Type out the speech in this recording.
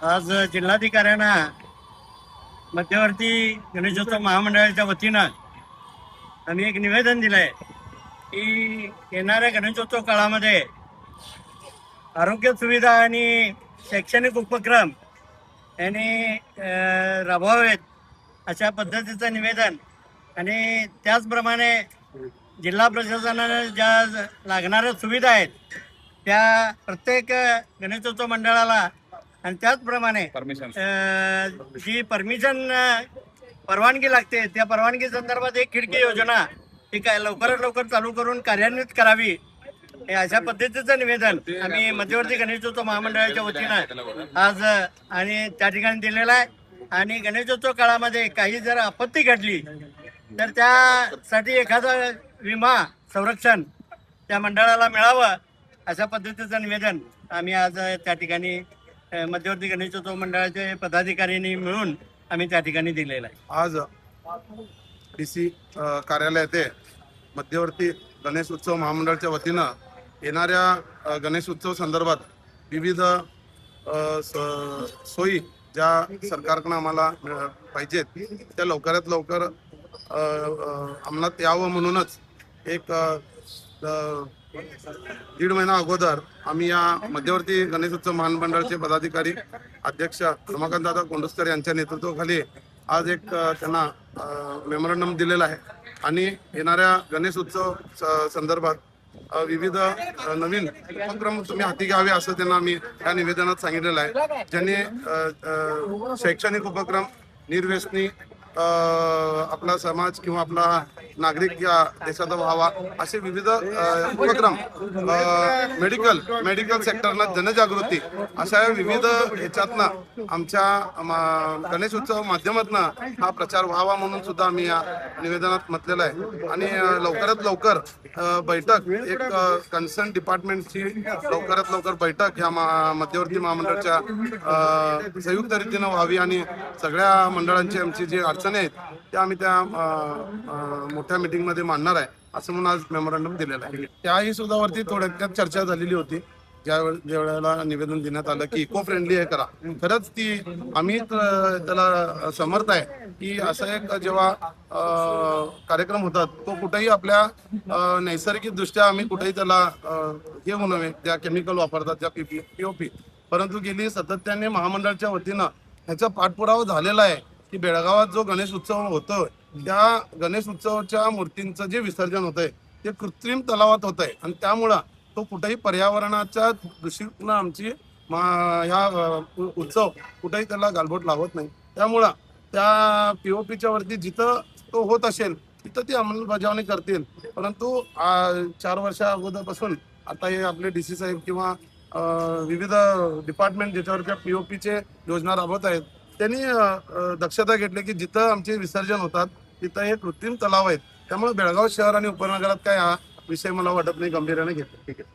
आज जिल्हाधिकाऱ्यांना मध्यवर्ती गणेशोत्सव महामंडळाच्या वतीनं आम्ही एक निवेदन दिलंय की येणाऱ्या गणेशोत्सव काळामध्ये आरोग्य सुविधा आणि शैक्षणिक उपक्रम यांनी राबवावेत अशा पद्धतीचं निवेदन आणि त्याचप्रमाणे जिल्हा प्रशासनाने ज्या लागणाऱ्या सुविधा आहेत त्या प्रत्येक गणेशोत्सव मंडळाला आणि त्याचप्रमाणे जी परवानगी लागते त्या परवानगी संदर्भात एक खिडकी योजना ही काय लवकरात लवकर चालू करून कार्यान्वित करावी हे अशा पद्धतीचं निवेदन आम्ही मध्यवर्ती गणेशोत्सव महामंडळाच्या वतीनं आज आणि त्या ठिकाणी दिलेलं आहे. आणि गणेशोत्सव काळामध्ये काही जर आपत्ती घडली तर त्यासाठी एखादा विमा संरक्षण त्या मंडळाला मिळावं अशा पद्धतीचं निवेदन आम्ही आज त्या ठिकाणी मध्यवर्ती गणेशोत्सव मंडळाचे पदाधिकाऱ्यांनी मिळून आम्ही त्या ठिकाणी दिलेलं आहे. आज DC कार्यालय येथे मध्यवर्ती गणेश उत्सव महामंडळाच्या वतीनं येणाऱ्या गणेश उत्सव संदर्भात विविध सोयी ज्या सरकारकडून आम्हाला पाहिजेत त्या लवकरात लवकर अंमलात यावं म्हणूनच एक 1.5 महिना अगोदर आम्ही या मध्यवर्ती गणेश उत्सव महामंडळाचे पदाधिकारी अध्यक्ष रमाकांत दादा कोंडुस्कर यांच्या नेतृत्वाखाली आज एक त्यांना मेमोरंडम दिलेला आहे आणि येणाऱ्या गणेश उत्सव संदर्भात विविध नवीन उपक्रम तुम्ही हाती घ्यावे असं त्यांना आम्ही या निवेदनात सांगितलेलं आहे. ज्यांनी शैक्षणिक उपक्रम, निर्व्यसनी आपला समाज किंवा आपला नागरिक या देशाचा व्हावा असे विविध उपक्रम, मेडिकल सेक्टरला जनजागृती अशा विविध ह्याच्यातनं आमच्या गणेश उत्सव माध्यमातून हा प्रचार व्हावा म्हणून सुद्धा आम्ही या निवेदनात म्हटलेलं आहे. आणि लवकरात लवकर बैठक एक कन्सर्न डिपार्टमेंटची लवकरात लवकर बैठक ह्या मध्यवर्ती महामंडळाच्या संयुक्त रीतीनं व्हावी आणि सगळ्या मंडळांची आमची जी अडचणी आहेत त्या आम्ही त्या मोठ्या मीटिंग मध्ये मांडणार आहे असं म्हणून आज मेमोरंडम दिलेला आहे. त्याही सुद्धा वरती थोड्यात चर्चा झालेली होती ज्या वेळेला निवेदन देण्यात आलं की इको फ्रेंडली हे करा. खरंच ती आम्ही त्याला समर्थ आहे की असं एक जेव्हा कार्यक्रम होतात तो कुठेही आपल्या नैसर्गिक दृष्ट्या आम्ही कुठेही त्याला हे होऊ नये ज्या केमिकल वापरतात त्या POP, परंतु गेली सातत्याने महामंडळाच्या वतीनं ह्याचा पाठपुरावा झालेला आहे की बेळगावात जो गणेश उत्सव होतोय त्या गणेश उत्सवाच्या मूर्तींचं जे विसर्जन होत आहे ते कृत्रिम तलावात होत आहे आणि त्यामुळं तो कुठेही पर्यावरणाच्या दृष्टीनं आमची ह्या उत्सव कुठेही त्याला गालबोट लावत नाही. त्यामुळं त्या POPच्या वरती जिथं तो होत असेल तिथं ती अंमलबजावणी करतील. परंतु 4 वर्षा अगोदरपासून आता हे आपले DC साहेब किंवा विविध डिपार्टमेंट ज्याच्यावर POPचे योजना राबवत आहेत त्यांनी दक्षता घेतली की जिथं आमचे विसर्जन होतात तिथं हे कृत्रिम तलाव आहेत. त्यामुळे बेळगाव शहर आणि उपनगरात काय हा विषय मला वाटत नाही गंभीर्याने घेतला. ठीक आहे.